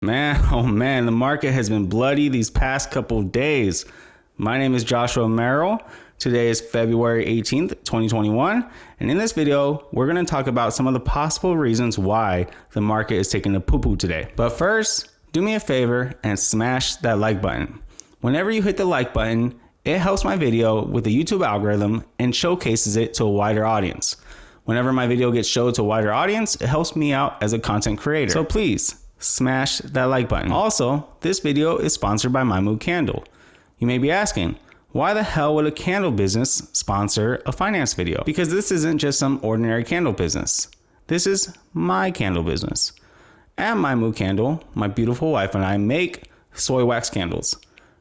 Man, oh man, the market has been bloody these past couple of days. My name is Joshua Merrill. Today is February 18th, 2021. And in this video, we're going to talk about some of the possible reasons why the market is taking a poo-poo today. But first, do me a favor and smash that like button. Whenever you hit the like button, it helps my video with the YouTube algorithm and showcases it to a wider audience. Whenever my video gets showed to a wider audience, it helps me out as a content creator. So please, smash that like button. Also, this video is sponsored by My Mood Candle. You may be asking, why the hell would a candle business sponsor a finance video? Because this isn't just some ordinary candle business. This is my candle business. At My Mood Candle, my beautiful wife and I make soy wax candles.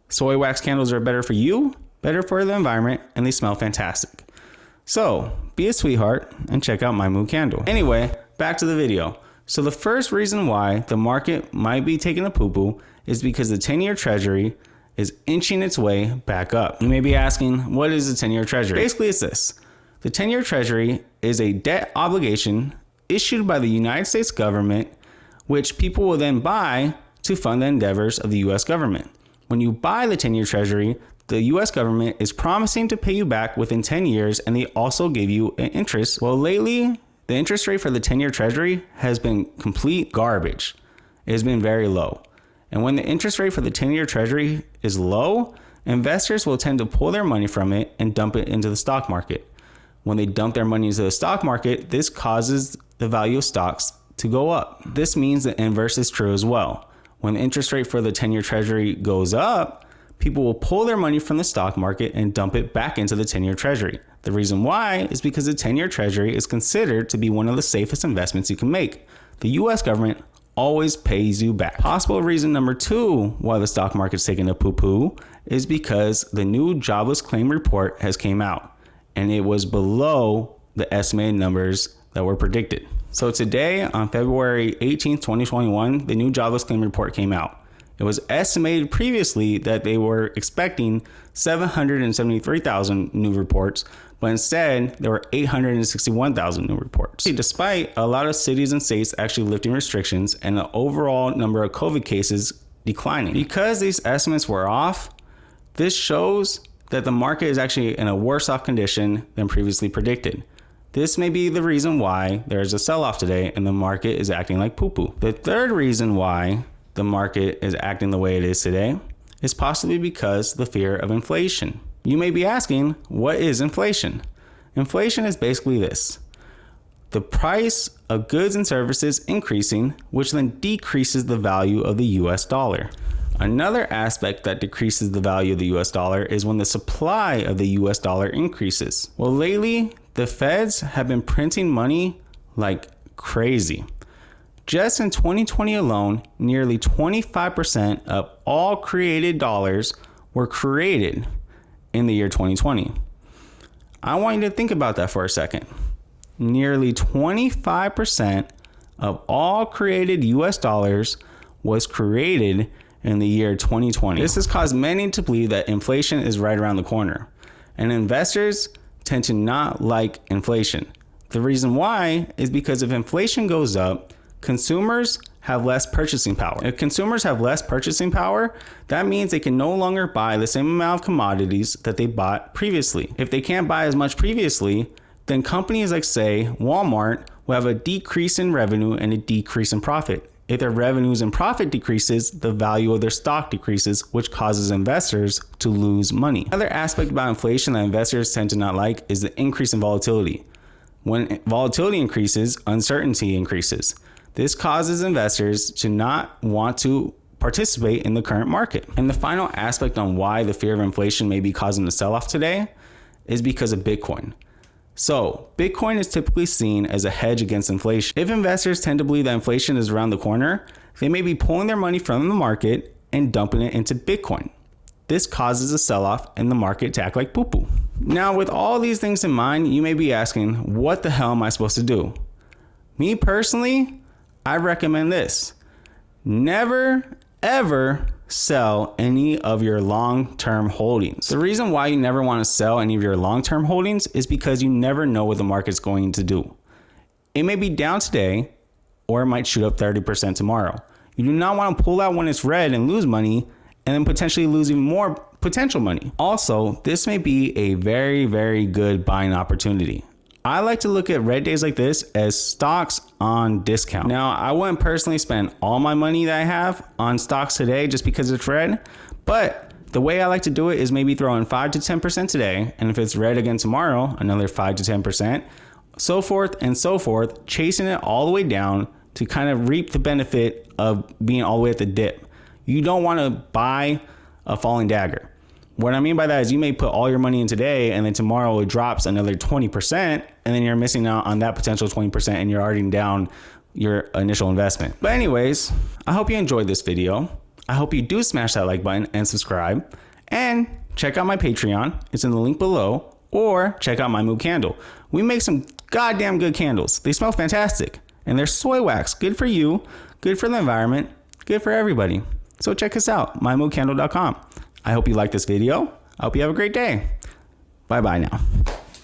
Soy wax candles are better for you, better for the environment, and they smell fantastic. So, be a sweetheart and check out My Mood Candle. Anyway, back to the video. So the first reason why the market might be taking a poo-poo is because the 10-year treasury is inching its way back up. You may be asking, what is the 10-year treasury? Basically, it's this. The 10-year treasury is a debt obligation issued by the United States government, which people will then buy to fund the endeavors of the U.S. government. When you buy the 10-year treasury, the U.S. government is promising to pay you back within 10 years, and they also give you an interest. Well, lately, the interest rate for the 10-year treasury has been complete garbage. It has been very low. And when the interest rate for the 10-year treasury is low, investors will tend to pull their money from it and dump it into the stock market. When they dump their money into the stock market, this causes the value of stocks to go up. This means the inverse is true as well. When the interest rate for the 10-year treasury goes up, people will pull their money from the stock market and dump it back into the 10-year treasury. The reason why is because the 10-year treasury is considered to be one of the safest investments you can make. The U.S. government always pays you back. Possible reason number 2 why the stock market's taking a poo-poo is because the new jobless claim report has came out and it was below the estimated numbers that were predicted. So today on February 18th, 2021, the new jobless claim report came out. It was estimated previously that they were expecting 773,000 new reports, but instead there were 861,000 new reports. Despite a lot of cities and states actually lifting restrictions and the overall number of COVID cases declining. Because these estimates were off, this shows that the market is actually in a worse off condition than previously predicted. This may be the reason why there is a sell-off today and the market is acting like poo-poo. The third reason why the market is acting the way it is today is possibly because the fear of inflation. You may be asking, what is inflation? Inflation is basically this: the price of goods and services increasing, which then decreases the value of the US dollar. Another aspect that decreases the value of the US dollar is when the supply of the US dollar increases. Well, lately, the Feds have been printing money like crazy. Just in 2020 alone, nearly 25% of all created dollars were created in the year 2020. I want you to think about that for a second. Nearly 25% of all created US dollars was created in the year 2020. This has caused many to believe that inflation is right around the corner, and investors tend to not like inflation. The reason why is because if inflation goes up, consumers have less purchasing power. If consumers have less purchasing power, that means they can no longer buy the same amount of commodities that they bought previously. If they can't buy as much previously, then companies like, say, Walmart will have a decrease in revenue and a decrease in profit. If their revenues and profit decreases, the value of their stock decreases, which causes investors to lose money. Another aspect about inflation that investors tend to not like is the increase in volatility. When volatility increases, uncertainty increases. This causes investors to not want to participate in the current market. And the final aspect on why the fear of inflation may be causing the sell-off today is because of Bitcoin. So Bitcoin is typically seen as a hedge against inflation. If investors tend to believe that inflation is around the corner, they may be pulling their money from the market and dumping it into Bitcoin. This causes a sell-off and the market to act like poo-poo. Now, with all these things in mind, you may be asking, what the hell am I supposed to do? Me personally, I recommend this. Never, ever sell any of your long-term holdings. The reason why you never want to sell any of your long-term holdings is because you never know what the market's going to do. It may be down today, or it might shoot up 30% tomorrow. You do not want to pull out when it's red and lose money and then potentially lose even more potential money. Also, this may be a very, very good buying opportunity. I like to look at red days like this as stocks on discount. Now, I wouldn't personally spend all my money that I have on stocks today just because it's red, but the way I like to do it is maybe throw in 5 to 10% today, and if it's red again tomorrow, another 5 to 10%, so forth and so forth, chasing it all the way down to kind of reap the benefit of being all the way at the dip. You don't want to buy a falling dagger. What I mean by that is you may put all your money in today and then tomorrow it drops another 20% and then you're missing out on that potential 20% and you're already down your initial investment. But anyways, I hope you enjoyed this video. I hope you do smash that like button and subscribe, and check out my Patreon. It's in the link below, or check out my Moo candle. We make some goddamn good candles. They smell fantastic and they're soy wax. Good for you, good for the environment, good for everybody. So check us out, mymoocandle.com. I hope you like this video. I hope you have a great day. Bye-bye now.